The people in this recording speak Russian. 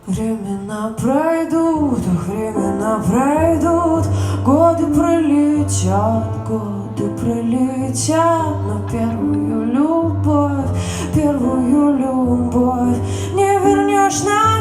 Времена пройдут, ах, времена пройдут, годы пролетят, но первую любовь не вернешь назад.